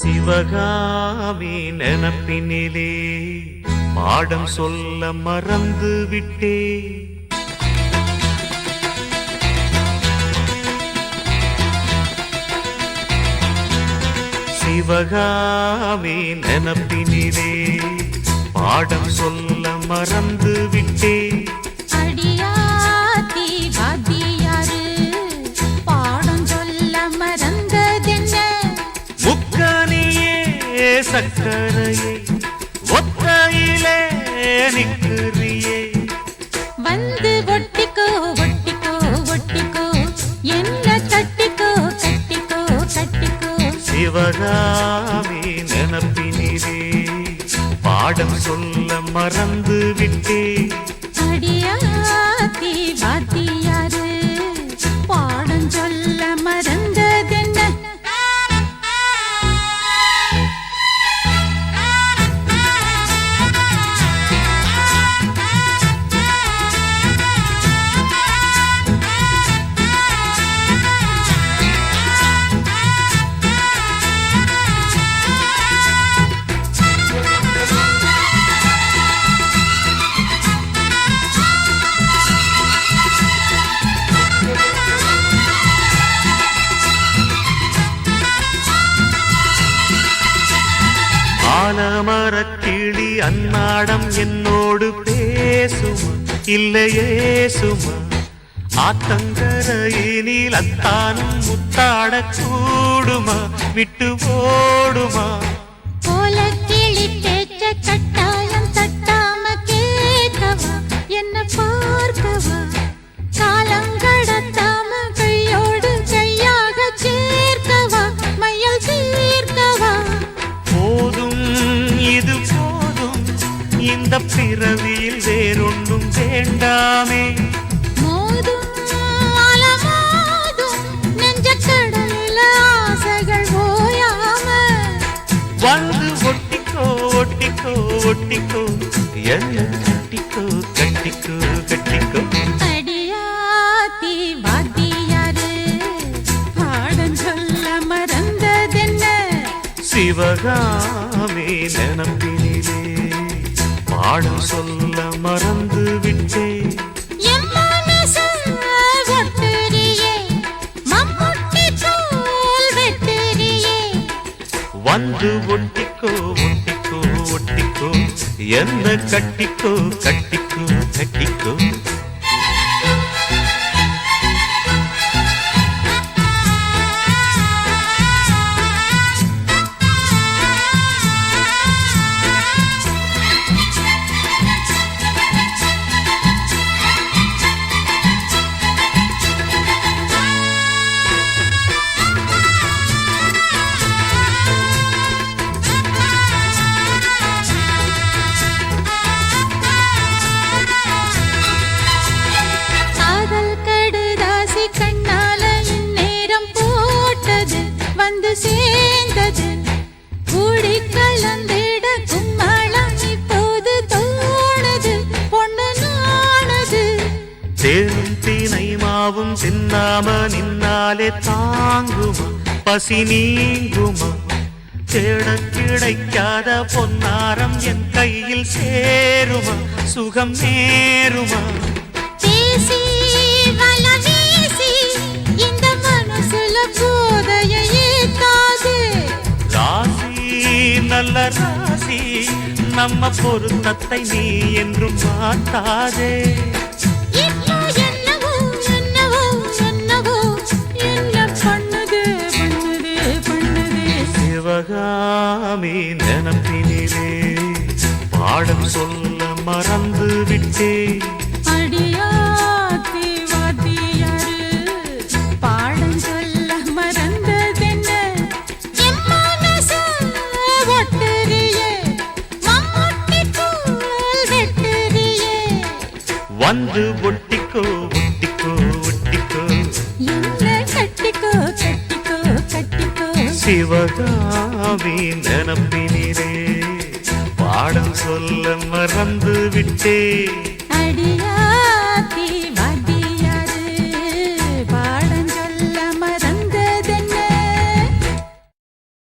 சிவகாமி நினப்பினிலே பாடம் சொல்ல மறந்து விட்டே. சிவகாமி நினப்பினிலே பாடம் சொல்ல மறந்து விட்டே. அடியாத்தி வாத்தியாரு பாடம் சொல்ல மறந்ததென்ன? முக்கனியே சக்கரையே ஒத்தையிலே நிற்கிறியே. வந்து ஒட்டிக்கோ ஒட்டிக்கோ ஒட்டிக்கோ, என்ன கட்டிக்கோ கட்டிக்கோ கட்டிக்கோ. சிவகாமி நினப்பினிலே பாடம் சொல்ல மறந்து விட்டே. அடியாத்தி வாத்தியாரு பாடம் சொல்ல மறந்ததென்ன? ஆலமரக்கிளி அன்னாடம் என்னோடு பேசுமா இல்லையே சுமா? ஆத்தங்கரையினில் அத்தானும் முத்தாட கூடுமா விட்டு ஓடுமா? கோலக்கிளி பேச்ச கட்டாயம் தட்டாம கேட்கவா, என்ன பார்க்கவா? காலங்கடத்தாம கையோடு கையாக சேர்க்கவா, மையல் தீர்க்கவா? போதும் இது போதும், இந்த பிறவியில் வேறொன்றும் வேண்டாமே. மோதும் அலமோதும் நெஞ்ச கடலில் ஆசைகள் ஓயாம. வந்து ஒட்டிக்கோ ஒட்டிக்கோ ஒட்டிக்கோ, என்ன கட்டிக்கோ கட்டிக்கோ கட்டிக்கோ. அடியாத்தி வாத்தியாரு பாடம் சொல்ல மறந்ததென்ன? சிவகாமி நினப்பினிலே பாடம் சொல்ல மறந்து விட்டே. என் மனசு ஒட்டுறியே, மம்முட்டி தோல் வெட்டுறியே. வந்து ஒட்டிக்கோ ஒட்டிக்கோ ஒட்டிக்கோ, என்ன கட்டிக்கோ கட்டிக்கோ கட்டிக்கோ. காதல் கடுதாசி கண்ணால இந்நேரம் போட்டது வந்து சேர்ந்தது. கூடி கலந்திட கும்மளம் இப்போது தோணுது, பொண்ணு நாணுது. தேனும் தீனை மாவும் தின்னாம நின்னாலே தாங்குமா பசி நீங்குமா? தேட கிடைக்காத பொன்னாரம் என் கையில் சேருமா, சுகம் நேருமா? பேசி வல வீசி இந்த மனசுல போதையை ஏத்தாது. ராசி நல்ல ராசி, நம்ம பொருத்தத்தை நீ என்றும் மாட்டாதே. இப்போ என்னவோ என்னவோ என்னவோ என்ன பண்ணுது பண்ணுது பண்ணுது. சிவகாமி நினப்பினிலே பாடம் சொல்ல மறந்து விட்டே. அடியாத்தி வாத்தியாரு பாடம் சொல்ல மறந்ததென்ன? என் மனசு ஒட்டுறியே, மம்முட்டி தோல் வெட்டுறியே. வந்து ஒட்டிக்கோ ஒட்டிக்கோ ஒட்டிக்கோ, என்ன கட்டிக்கோ கட்டிக்கோ கட்டிக்கோ. சிவகாமி நினப்பினிலே பாடம் சொல்ல மறந்து விட்டே. அடியா